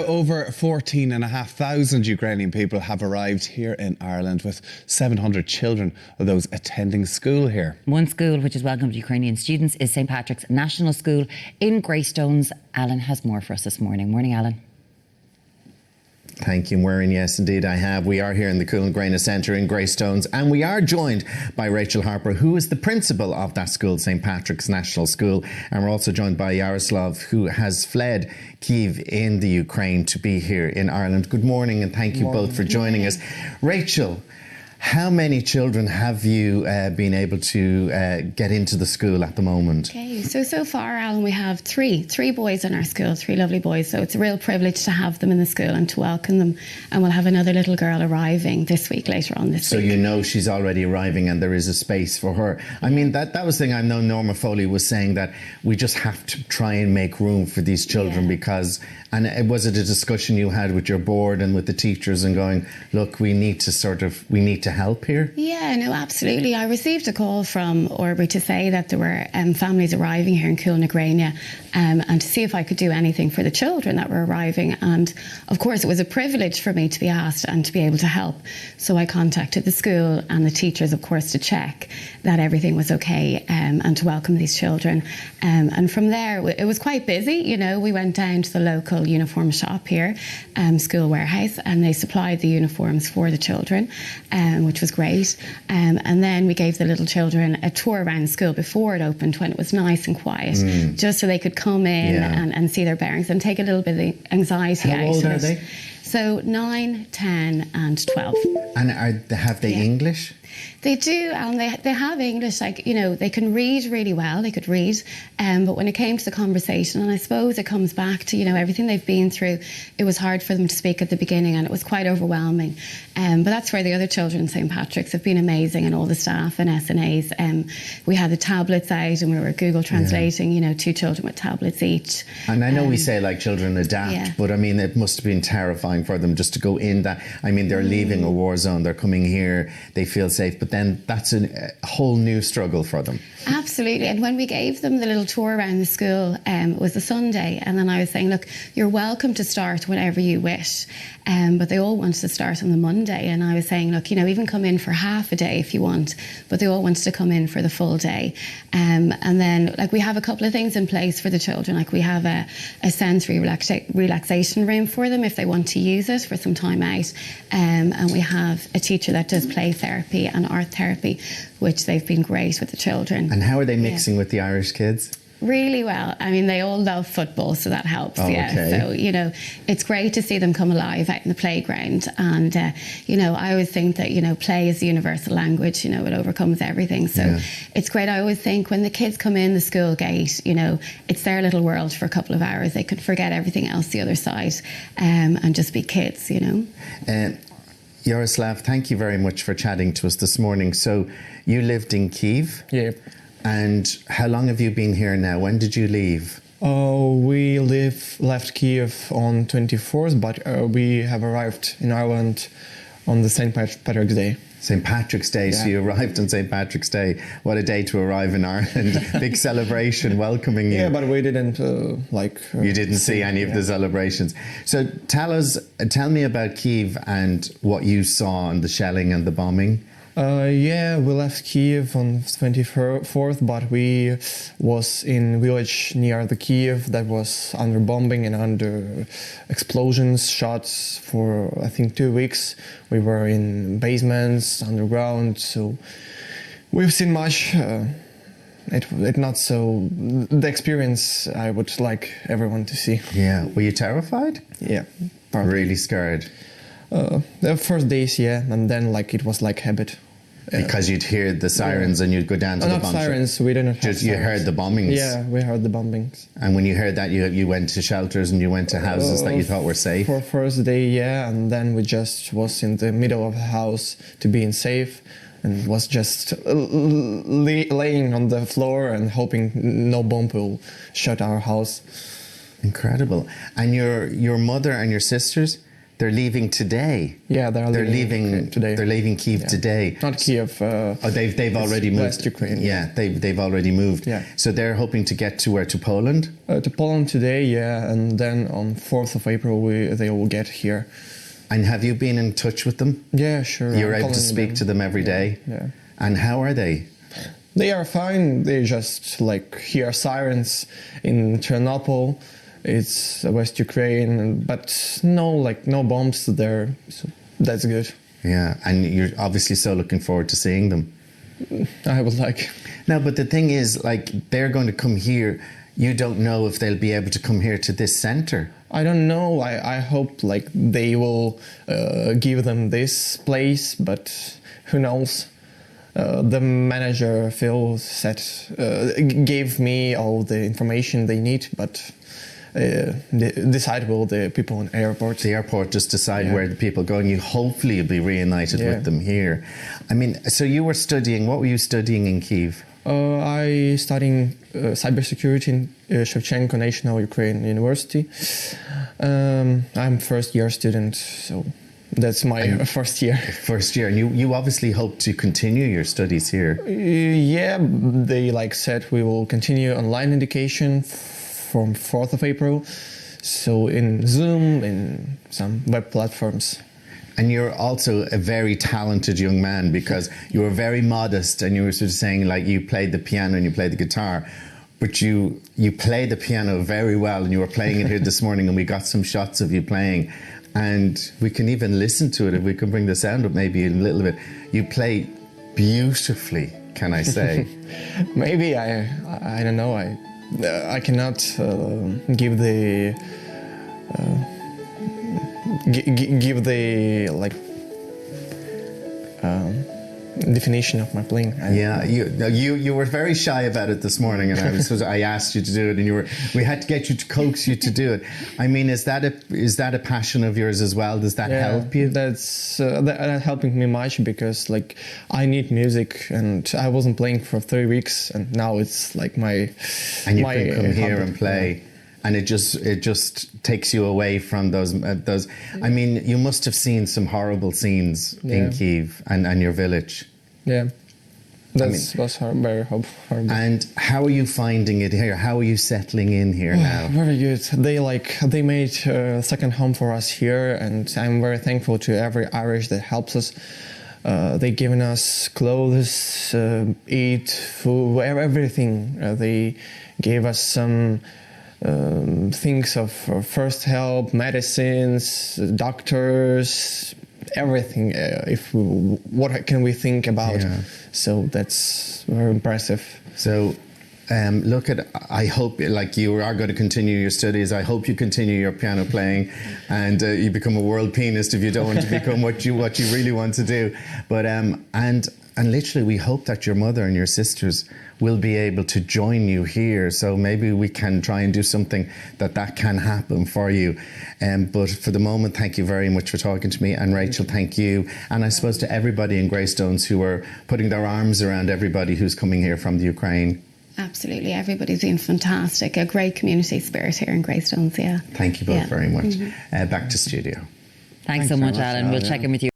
over 14,500 Ukrainian people have arrived here in Ireland, with 700 children of those attending school here. One school which has welcomed Ukrainian students is St Patrick's National School in Greystones. Alan has more for us this morning. Morning, Alan. Thank you, Maureen. Yes, indeed, I have. We are here in the Coolnagreina Centre in Greystones, and we are joined by Rachel Harper, who is the principal of that school, St Patrick's National School. And we're also joined by Yaroslav, who has fled Kyiv in the Ukraine to be here in Ireland. Good morning, and thank you both for joining us. Rachel, how many children have you been able to get into the school at the moment? Okay, so far, Alan, we have three boys in our school, three lovely boys. So it's a real privilege to have them in the school and to welcome them. And we'll have another little girl arriving this week, later on this week. So you know she's already arriving and there is a space for her. I mean, that was the thing. I know Norma Foley was saying that we just have to try and make room for these children because, and was it a discussion you had with your board and with the teachers and going, look, we need to help here? Yeah, no, absolutely. I received a call from Orbury to say that there were families arriving here in Coolnagreina and to see if I could do anything for the children that were arriving. And of course, it was a privilege for me to be asked and to be able to help. So I contacted the school and the teachers, of course, to check that everything was okay and to welcome these children. And from there, it was quite busy. You know, we went down to the local uniform shop here, School Warehouse, and they supplied the uniforms for the children, which was great. And then we gave the little children a tour around school before it opened, when it was nice and quiet, just so they could come in and see their bearings and take a little bit of the anxiety out of it. How old are they? So 9, 10 and 12. And have they English? They do, and they have English, like, you know, they can read really well, they could read, but when it came to the conversation, and I suppose it comes back to, you know, everything they've been through, it was hard for them to speak at the beginning and it was quite overwhelming. But that's where the other children in St Patrick's have been amazing, and all the staff and SNAs. We had the tablets out and we were Google translating, you know, 2 children with tablets each. And I know we say, like, children adapt, but I mean, it must have been terrifying for them just to go in that. I mean, they're leaving a war zone, they're coming here, they feel safe, but then that's a whole new struggle for them. Absolutely. And when we gave them the little tour around the school, it was a Sunday, and then I was saying, look, you're welcome to start whenever you wish, but they all wanted to start on the Monday, and I was saying, look, you know, even come in for half a day if you want, but they all wanted to come in for the full day. And then, like, we have a couple of things in place for the children, like we have a sensory relaxation room for them if they want to use it for some time out, and we have a teacher that does play therapy and art therapy, which they've been great with the children. And how are they mixing with the Irish kids? Really well. I mean, they all love football, so that helps. Okay. So, you know, it's great to see them come alive out in the playground. And, you know, I always think that, you know, play is the universal language, you know, it overcomes everything. So it's great. I always think when the kids come in the school gate, you know, it's their little world for a couple of hours. They could forget everything else the other side and just be kids, you know. Yaroslav, thank you very much for chatting to us this morning. So you lived in Kyiv? Yeah. And how long have you been here now? When did you leave? We left Kyiv on 24th, but we have arrived in Ireland on the St. Patrick's Day. St. Patrick's Day, so you arrived on St. Patrick's Day. What a day to arrive in Ireland. Big celebration welcoming you. Yeah, but we didn't you didn't see any of the celebrations. So tell me about Kyiv and what you saw on the shelling and the bombing. Yeah, we left Kyiv on 24th, but we was in village near the Kyiv that was under bombing and under explosions, shots for, I think, 2 weeks. We were in basements, underground, so we've seen much. It not so the experience I would like everyone to see. Yeah, were you terrified? Yeah, probably. Really scared. The first days, yeah, and then like it was like habit. Because you'd hear the sirens and you'd go down to the bomb. Not sirens, we didn't have Just sirens. You heard the bombings? Yeah, we heard the bombings. And when you heard that, you went to shelters and you went to houses that you thought were safe? For first day, yeah, and then we just was in the middle of the house to be safe and was just laying on the floor and hoping no bomb will shut our house. Incredible. And your mother and your sisters, They're leaving today. Yeah, they're leaving today. They're leaving Kyiv today. Not Kiev. They've already moved. West Ukraine. Yeah, they've already moved. Yeah. So they're hoping to get to where? To Poland? To Poland today, yeah, and then on 4th of April they will get here. And have you been in touch with them? Yeah, sure. You're I'm able to calling speak to them every day? Yeah. And how are they? They are fine. They just like hear sirens in Chernobyl. It's West Ukraine, but no bombs there. So that's good. Yeah, and you're obviously so looking forward to seeing them. I would like. No, but the thing is, like, they're going to come here. You don't know if they'll be able to come here to this centre. I don't know. I hope like they will give them this place, but who knows? The manager Phil said gave me all the information they need, but decide will the people in airport. The airport just decide where the people are going. You hopefully you'll be reunited with them here. I mean, so you were studying. What were you studying in Kyiv? I studying cybersecurity in Shevchenko National Ukraine University. I'm first year student, so that's my first year. First year, and you obviously hope to continue your studies here. Yeah, they said we will continue online education from 4th of April, so in Zoom, in some web platforms. And you're also a very talented young man, because you were very modest, and you were sort of saying like you played the piano and you played the guitar, but you played the piano very well, and you were playing it here this morning, and we got some shots of you playing, and we can even listen to it if we can bring the sound up maybe a little bit. You play beautifully, can I say? Maybe I don't know. I cannot give the give the definition of my playing. Yeah, you were very shy about it this morning, and I asked you to do it, and we had to get you to coax you to do it. I mean, is that a passion of yours as well? Does that help you? That's helping me much, because I need music, and I wasn't playing for 3 weeks, and now it's my. And you can come here and play. And it just takes you away from those. I mean, you must have seen some horrible scenes in Kyiv and your village. Yeah, that was very horrible. And how are you finding it here? How are you settling in here now? Very good. They made a second home for us here, and I'm very thankful to every Irish that helps us. They given us clothes, eat, food, everything. They gave us some. Things of first help, medicines, doctors, everything. What can we think about? Yeah. So that's very impressive. So, I hope you are going to continue your studies. I hope you continue your piano playing, and you become a world pianist if you don't want to become what you really want to do. But and literally, we hope that your mother and your sisters will be able to join you here. So maybe we can try and do something that can happen for you. But for the moment, thank you very much for talking to me. And Rachel, thank you. And I suppose to everybody in Greystones who are putting their arms around everybody who's coming here from the Ukraine. Absolutely. Everybody's been fantastic. A great community spirit here in Greystones, yeah. Thank you both very much. Back to studio. Thanks so much, Alan. We'll check in with you.